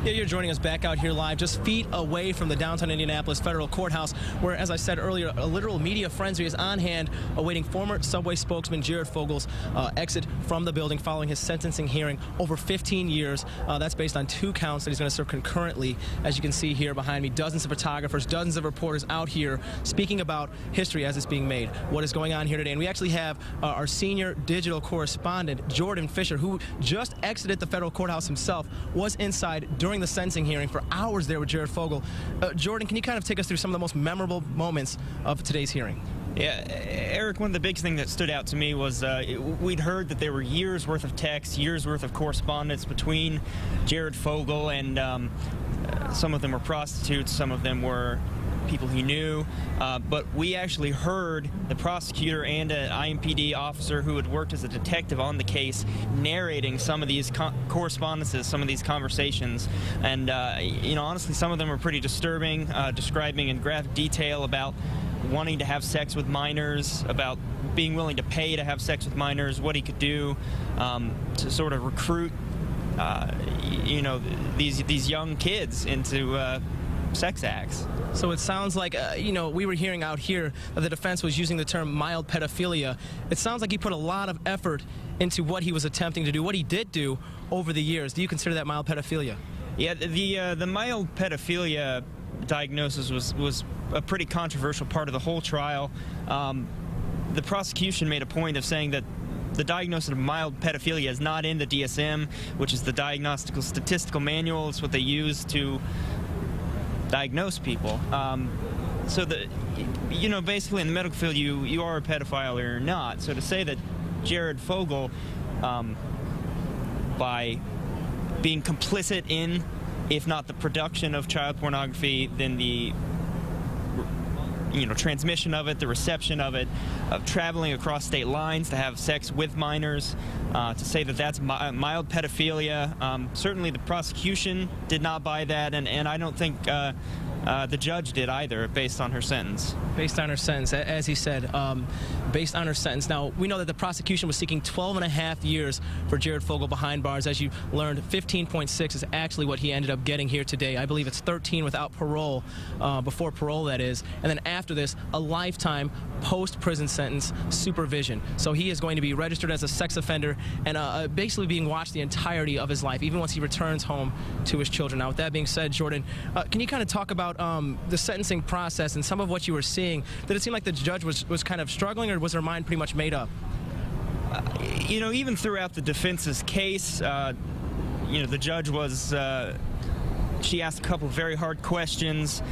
Yeah, you're joining us back out here live, just feet away from the downtown Indianapolis Federal Courthouse, where, as I said earlier, a literal media frenzy is on hand, awaiting former subway spokesman Jared Fogle's exit from the building following his sentencing hearing over 15 years. That's based on 2 counts that he's going to serve concurrently. As you can see here behind me, dozens of photographers, dozens of reporters out here speaking about history as it's being made, what is going on here today. And we actually have our senior digital correspondent, Jordan Fisher, who just exited the federal courthouse himself, was inside during the sentencing hearing for hours there with Jared Fogle. Jordan, can you kind of take us through some of the most memorable moments of today's hearing? Yeah, Eric, one of the biggest things that stood out to me was we'd heard that there were years worth of texts, years worth of correspondence between Jared Fogle and some of them were prostitutes, some of them were people he knew, but we actually heard the prosecutor and an IMPD officer who had worked as a detective on the case narrating some of these correspondences, some of these conversations, and you know, honestly, some of them were pretty disturbing, describing in graphic detail about wanting to have sex with minors, about being willing to pay to have sex with minors, what he could do to sort of recruit you know, these young kids into sex acts. So it sounds like, you know, we were hearing out here that the defense was using the term mild pedophilia. It sounds like he put a lot of effort into what he was attempting to do, what he did do over the years. Do you consider that mild pedophilia? Yeah, the mild pedophilia diagnosis was a pretty controversial part of the whole trial. The prosecution made a point of saying that the diagnosis of mild pedophilia is not in the DSM, which is the Diagnostical Statistical Manual. It's what they use to diagnose people. So you know, basically in the medical field, you are a pedophile or you're not. So to say that Jared Fogle, by being complicit in, if not the production of child pornography, then the transmission of it, the reception of it, of traveling across state lines to have sex with minors, to say that that's mild pedophilia. Certainly the prosecution did not buy that, and I don't think the judge did either, based on her sentence. Based on her sentence, as he said, based on her sentence. Now, we know that the prosecution was seeking 12.5 years for Jared Fogle behind bars. As you learned, 15.6 is actually what he ended up getting here today. I believe it's 13 without parole, before parole, that is. And then after this, a lifetime post-prison sentence supervision. So he is going to be registered as a sex offender and basically being watched the entirety of his life, even once he returns home to his children. Now, with that being said, Jordan, can you kind of talk about the sentencing process and some of what you were seeing? Did it seem like the judge was kind of struggling, or was her mind pretty much made up? You know, even throughout the defense's case, you know, the judge was, she asked a couple of very hard questions.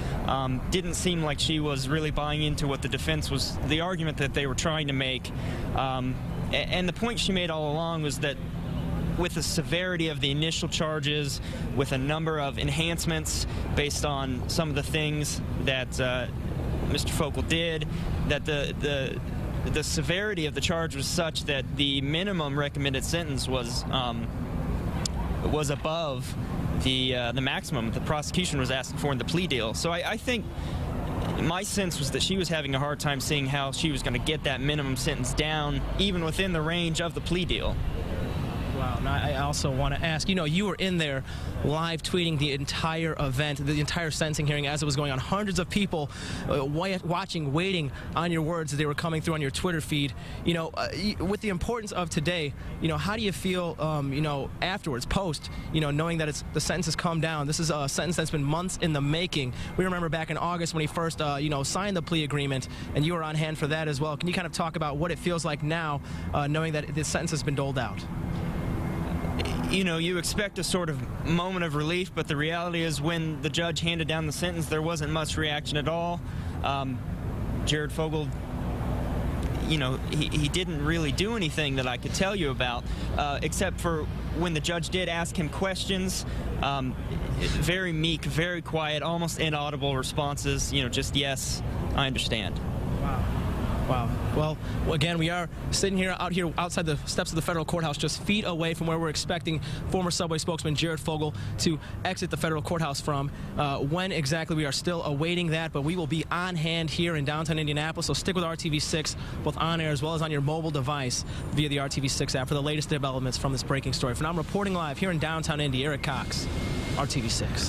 Didn't seem like she was really buying into what the defense was, the argument that they were trying to make. And the point she made all along was that with the severity of the initial charges, with a number of enhancements based on some of the things that Mr. Fogle did, that the severity of the charge was such that the minimum recommended sentence was above the maximum the prosecution was asking for in the plea deal. So I think my sense was that she was having a hard time seeing how she was going to get that minimum sentence down, even within the range of the plea deal. Wow. Now, I also want to ask, you know, you were in there live tweeting the entire event, the entire sentencing hearing as it was going on. Hundreds of people watching, waiting on your words as they were coming through on your Twitter feed. You know, with the importance of today, you know, how do you feel, you know, afterwards, post, you know, knowing that the sentence has come down? This is a sentence that's been months in the making. We remember back in August when he first, you know, signed the plea agreement, and you were on hand for that as well. Can you kind of talk about what it feels like now, knowing that this sentence has been doled out? You know, you expect a sort of moment of relief, but the reality is when the judge handed down the sentence, there wasn't much reaction at all. Jared Fogle, you know, he didn't really do anything that I could tell you about, except for when the judge did ask him questions. Very meek, very quiet, almost inaudible responses, you know, just, yes, I understand. Wow. Wow. Well, again, we are sitting here outside the steps of the federal courthouse, just feet away from where we're expecting former subway spokesman Jared Fogle to exit the federal courthouse from. When exactly, we are still awaiting that, but we will be on hand here in downtown Indianapolis, so stick with RTV6, both on air as well as on your mobile device via the RTV6 app for the latest developments from this breaking story. For now, I'm reporting live here in downtown Indy, Eric Cox. WRTV 6.